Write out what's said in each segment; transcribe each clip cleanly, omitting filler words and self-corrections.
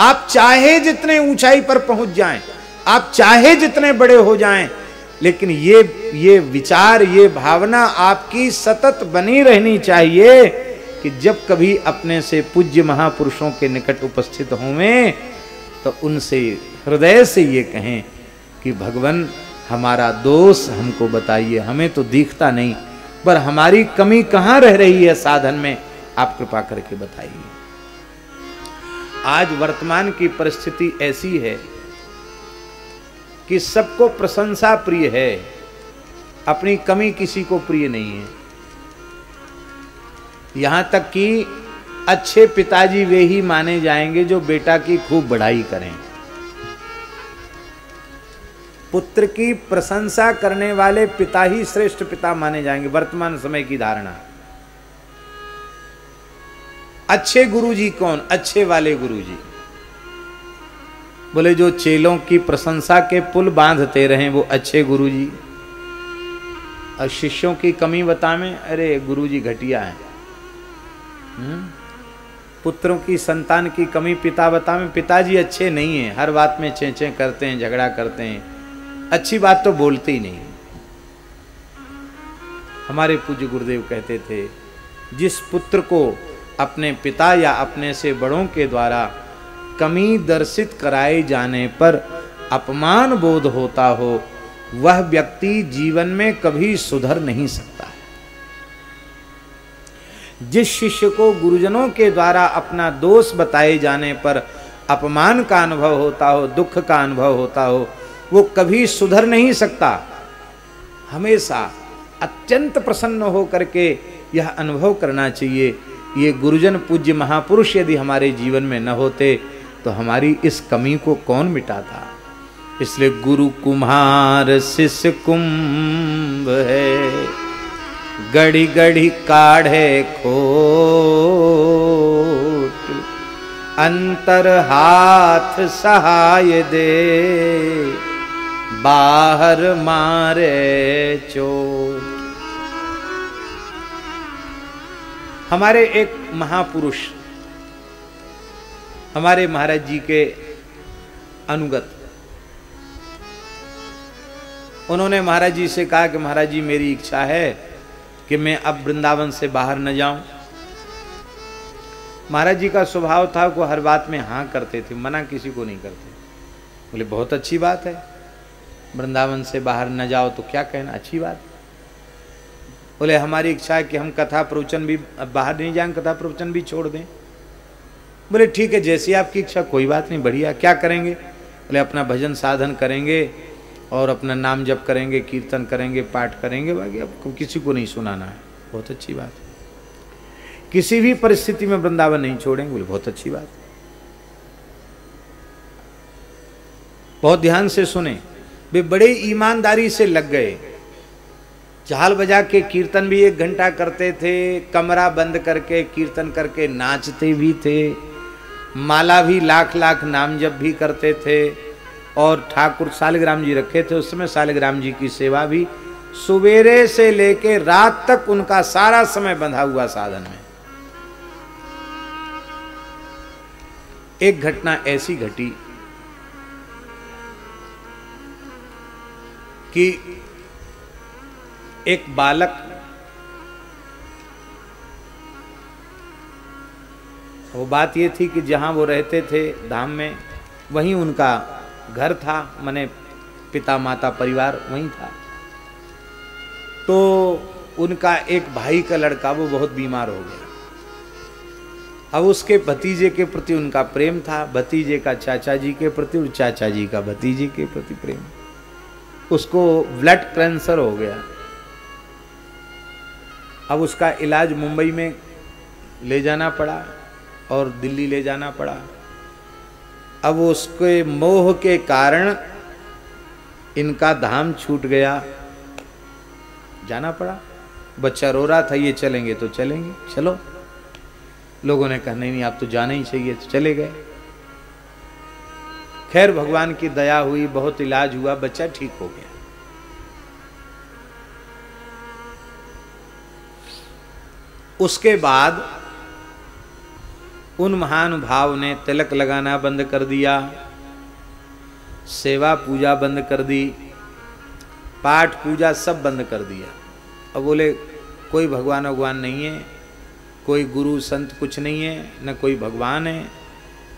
आप चाहे जितने ऊंचाई पर पहुंच जाएं, आप चाहे जितने बड़े हो जाएं, लेकिन ये विचार, ये भावना आपकी सतत बनी रहनी चाहिए कि जब कभी अपने से पूज्य महापुरुषों के निकट उपस्थित होवें तो उनसे हृदय से ये कहें कि भगवान हमारा दोष हमको बताइए, हमें तो दिखता नहीं, पर हमारी कमी कहां रह रही है साधन में, आप कृपा करके बताइए। आज वर्तमान की परिस्थिति ऐसी है कि सबको प्रशंसा प्रिय है, अपनी कमी किसी को प्रिय नहीं है। यहां तक कि अच्छे पिताजी वे ही माने जाएंगे जो बेटा की खूब बढ़ाई करें। पुत्र की प्रशंसा करने वाले पिता ही श्रेष्ठ पिता माने जाएंगे, वर्तमान समय की धारणा। अच्छे गुरुजी कौन? अच्छे वाले गुरुजी। बोले जो चेलों की प्रशंसा के पुल बांधते रहे वो अच्छे गुरुजी। और शिष्यों की कमी बतावें, अरे गुरुजी घटिया है। पुत्रों की संतान की कमी पिता बतावें, पिताजी अच्छे नहीं हैं, हर बात में चें करते हैं, झगड़ा करते हैं, अच्छी बात तो बोलते ही नहीं। हमारे पूज्य गुरुदेव कहते थे, जिस पुत्र को अपने पिता या अपने से बड़ों के द्वारा कमी दर्शित कराए जाने पर अपमान बोध होता हो, वह व्यक्ति जीवन में कभी सुधर नहीं सकता है। जिस शिष्य को गुरुजनों के द्वारा अपना दोष बताए जाने पर अपमान का अनुभव होता हो, दुख का अनुभव होता हो, वो कभी सुधर नहीं सकता। हमेशा अत्यंत प्रसन्न हो करके यह अनुभव करना चाहिए, ये गुरुजन पूज्य महापुरुष यदि हमारे जीवन में न होते तो हमारी इस कमी को कौन मिटाता। इसलिए गुरु कुम्हार शिष्य कुंभ है, गड़ी गड़ी काढ़े खोट, अंतर हाथ सहाय दे, बाहर मारे चोट। हमारे एक महापुरुष, हमारे महाराज जी के अनुगत, उन्होंने महाराज जी से कहा कि महाराज जी मेरी इच्छा है कि मैं अब वृंदावन से बाहर न जाऊं। महाराज जी का स्वभाव था वो हर बात में हाँ करते थे, मना किसी को नहीं करते। बोले बहुत अच्छी बात है, वृंदावन से बाहर न जाओ तो क्या कहना, अच्छी बात। बोले हमारी इच्छा है कि हम कथा प्रवचन भी बाहर नहीं जाएं, कथा प्रवचन भी छोड़ दें। बोले ठीक है, जैसी आपकी इच्छा, कोई बात नहीं, बढ़िया। क्या करेंगे? बोले अपना भजन साधन करेंगे और अपना नाम जप करेंगे, कीर्तन करेंगे, पाठ करेंगे, बाकी आपको किसी को नहीं सुनाना है। बहुत अच्छी बात है। किसी भी परिस्थिति में वृंदावन नहीं छोड़ेंगे। बोले बहुत अच्छी बात। बहुत ध्यान से सुने, वे बड़े ईमानदारी से लग गए। झाल बजा के कीर्तन भी 1 घंटा करते थे, कमरा बंद करके कीर्तन करके नाचते भी थे, माला भी लाख लाख नाम जप भी करते थे, और ठाकुर सालिग्राम जी रखे थे उस समय, सालिग्राम जी की सेवा भी सुबेरे से लेके रात तक उनका सारा समय बंधा हुआ साधन में। एक घटना ऐसी घटी कि एक बालक, वो बात ये थी कि जहां वो रहते थे धाम में, वहीं उनका घर था, माने पिता माता परिवार वहीं था। तो उनका एक भाई का लड़का वो बहुत बीमार हो गया। अब उसके भतीजे के प्रति उनका प्रेम था, भतीजे का चाचा जी के प्रति और चाचा जी का भतीजे के प्रति प्रेम। उसको ब्लड कैंसर हो गया। अब उसका इलाज मुंबई में ले जाना पड़ा और दिल्ली ले जाना पड़ा। अब उसके मोह के कारण इनका धाम छूट गया, जाना पड़ा। बच्चा रो रहा था, ये चलेंगे तो चलेंगे, चलो। लोगों ने कहा नहीं नहीं आप तो जाना ही चाहिए, तो चले गए। खैर भगवान की दया हुई, बहुत इलाज हुआ, बच्चा ठीक हो गया। उसके बाद उन महानुभाव ने तिलक लगाना बंद कर दिया, सेवा पूजा बंद कर दी, पाठ पूजा सब बंद कर दिया। अब बोले कोई भगवान भगवान नहीं है, कोई गुरु संत कुछ नहीं है, न कोई भगवान है।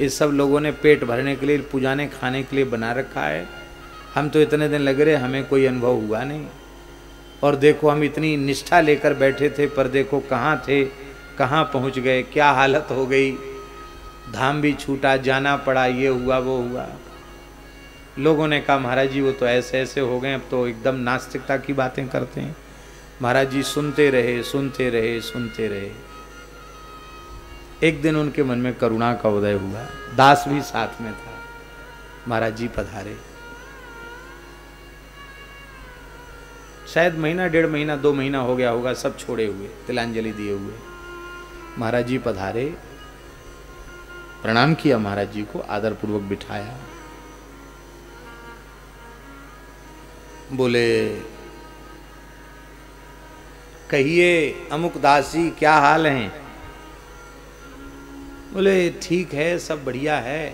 इस सब लोगों ने पेट भरने के लिए, पूजाने खाने के लिए बना रखा है। हम तो इतने दिन लग रहे, हमें कोई अनुभव हुआ नहीं। और देखो हम इतनी निष्ठा लेकर बैठे थे, पर देखो कहाँ थे, कहाँ पहुँच गए, क्या हालत हो गई। धाम भी छूटा, जाना पड़ा, ये हुआ वो हुआ। लोगों ने कहा महाराज जी वो तो ऐसे ऐसे हो गए, अब तो एकदम नास्तिकता की बातें करते हैं। महाराज जी सुनते रहे सुनते रहे सुनते रहे। एक दिन उनके मन में करुणा का उदय हुआ, दास भी साथ में था। महाराज जी पधारे, शायद महीना 1.5 महीना 2 महीना हो गया होगा, सब छोड़े हुए, तिलांजलि दिए हुए। महाराज जी पधारे, प्रणाम किया महाराज जी को, आदर पूर्वक बिठाया। बोले कहिए अमुक दास जी क्या हाल हैं? बोले ठीक है, सब बढ़िया है।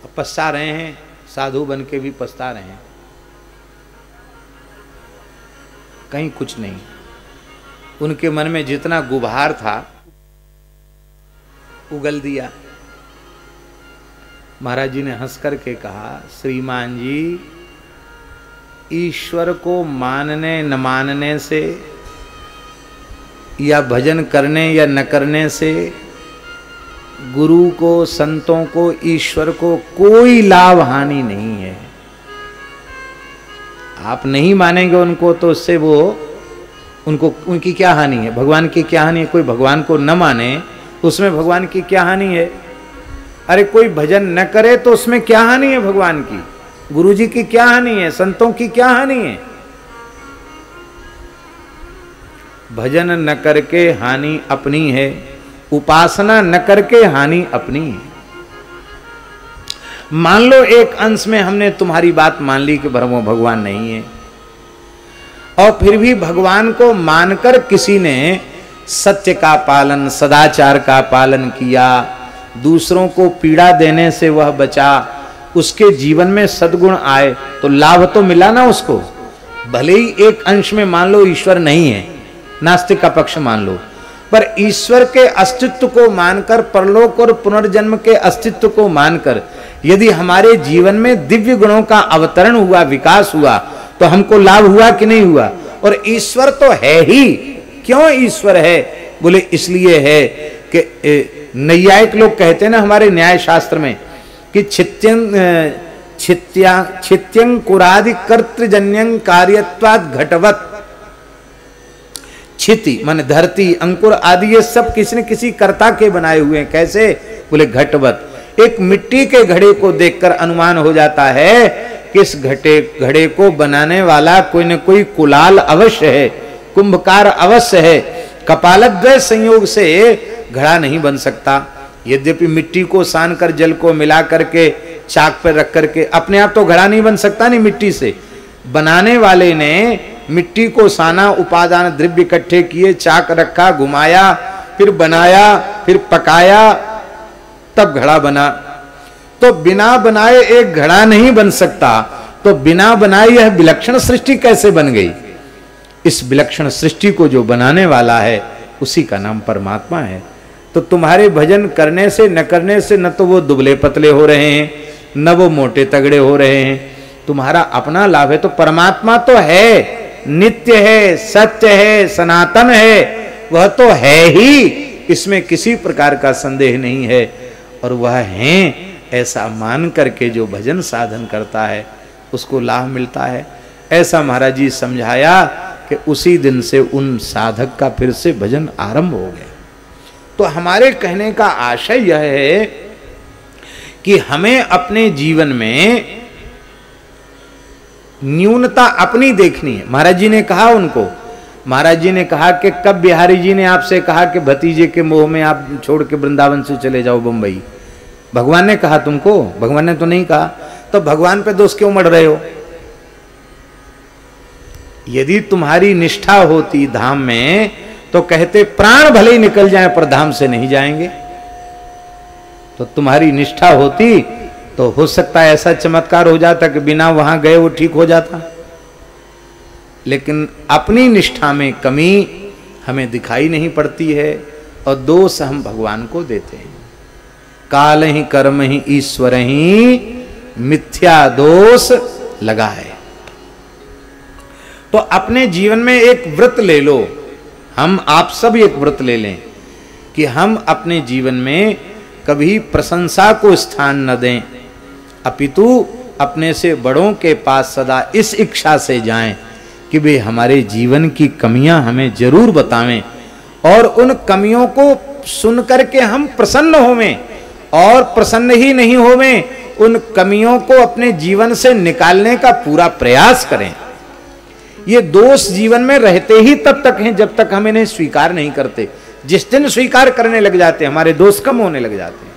अब पछता रहे हैं, साधु बन के भी पछता रहे हैं, कहीं कुछ नहीं। उनके मन में जितना गुबार था उगल दिया। महाराज जी ने हंस करके कहा, श्रीमान जी ईश्वर को मानने न मानने से या भजन करने या न करने से गुरु को, संतों को, ईश्वर को कोई लाभ हानि नहीं है। आप नहीं मानेंगे उनको तो उससे वो उनको उनकी क्या हानि है, भगवान की क्या हानि है? कोई भगवान को न माने उसमें भगवान की क्या हानि है? अरे कोई भजन न करे तो उसमें क्या हानि है भगवान की? गुरु जी की क्या हानि है? संतों की क्या हानि है? भजन न करके हानि अपनी है, उपासना न करके हानि अपनी है। मान लो एक अंश में हमने तुम्हारी बात मान ली कि ब्रह्म भगवान नहीं है, और फिर भी भगवान को मानकर किसी ने सत्य का पालन, सदाचार का पालन किया, दूसरों को पीड़ा देने से वह बचा, उसके जीवन में सद्गुण आए, तो लाभ तो मिला ना उसको। भले ही एक अंश में मान लो ईश्वर नहीं है, नास्तिक का पक्ष मान लो, पर ईश्वर के अस्तित्व को मानकर, परलोक और पुनर्जन्म के अस्तित्व को मानकर यदि हमारे जीवन में दिव्य गुणों का अवतरण हुआ, विकास हुआ, तो हमको लाभ हुआ कि नहीं हुआ? और ईश्वर तो है ही। क्यों ईश्वर है? बोले इसलिए है कि नैयायिक लोग कहते हैं ना हमारे न्याय शास्त्र में कि छित्यं कुरादि कर्तृजन्यं कार्यत्वात् घटवत्। छिति माने धरती, अंकुर आदि ये सब किसी न किसी कर्ता के बनाए हुए हैं। कैसे? बोले घटवत्। एक मिट्टी के घड़े को देखकर अनुमान हो जाता है कि इस घड़े को बनाने वाला कोई न कोई कुलाल अवश्य है, कुंभकार अवश्य है। कपालद्वय संयोग से घड़ा नहीं बन सकता। यद्यपि मिट्टी को सान कर, जल को मिला करके, चाक पर रख करके, अपने आप तो घड़ा नहीं बन सकता नहीं मिट्टी से। बनाने वाले ने मिट्टी को साना, उपादान द्रव्य इकट्ठे किए, चाक रखा, घुमाया, फिर बनाया, फिर पकाया, तब घड़ा बना। तो बिना बनाए एक घड़ा नहीं बन सकता, तो बिना बनाए यह विलक्षण सृष्टि कैसे बन गई? इस विलक्षण सृष्टि को जो बनाने वाला है उसी का नाम परमात्मा है। तो तुम्हारे भजन करने से न करने से न तो वो दुबले पतले हो रहे हैं, न वो मोटे तगड़े हो रहे हैं, तुम्हारा अपना लाभ है। तो परमात्मा तो है, नित्य है, सत्य है, सनातन है, वह तो है ही, इसमें किसी प्रकार का संदेह नहीं है। और वह है ऐसा मान करके जो भजन साधन करता है उसको लाभ मिलता है। ऐसा महाराज जी समझाया कि उसी दिन से उन साधक का फिर से भजन आरंभ हो गया। तो हमारे कहने का आशय यह है कि हमें अपने जीवन में न्यूनता अपनी देखनी है। महाराज जी ने कहा उनको, महाराज जी ने कहा कि कब बिहारी जी ने आपसे कहा कि भतीजे के मोह में आप छोड़ के वृंदावन से चले जाओ बंबई? भगवान ने कहा तुमको? भगवान ने तो नहीं कहा। तो भगवान पे दोष क्यों मढ़ रहे हो? यदि तुम्हारी निष्ठा होती धाम में तो कहते प्राण भले ही निकल जाए पर धाम से नहीं जाएंगे। तो तुम्हारी निष्ठा होती तो हो सकता है ऐसा चमत्कार हो जाता कि बिना वहां गए वो ठीक हो जाता। लेकिन अपनी निष्ठा में कमी हमें दिखाई नहीं पड़ती है और दोष हम भगवान को देते हैं। काल ही कर्म ही ईश्वर ही मिथ्या दोष लगाए। तो अपने जीवन में एक व्रत ले लो, हम आप सब एक व्रत ले लें कि हम अपने जीवन में कभी प्रशंसा को स्थान न दें, अपितु अपने से बड़ों के पास सदा इस इच्छा से जाएं कि वे हमारे जीवन की कमियां हमें जरूर बतावें और उन कमियों को सुन करके हम प्रसन्न होवें, और प्रसन्न ही नहीं होवें, उन कमियों को अपने जीवन से निकालने का पूरा प्रयास करें। ये दोष जीवन में रहते ही तब तक हैं जब तक हम इन्हें स्वीकार नहीं करते। जिस दिन स्वीकार करने लग जाते हमारे दोष कम होने लग जाते हैं।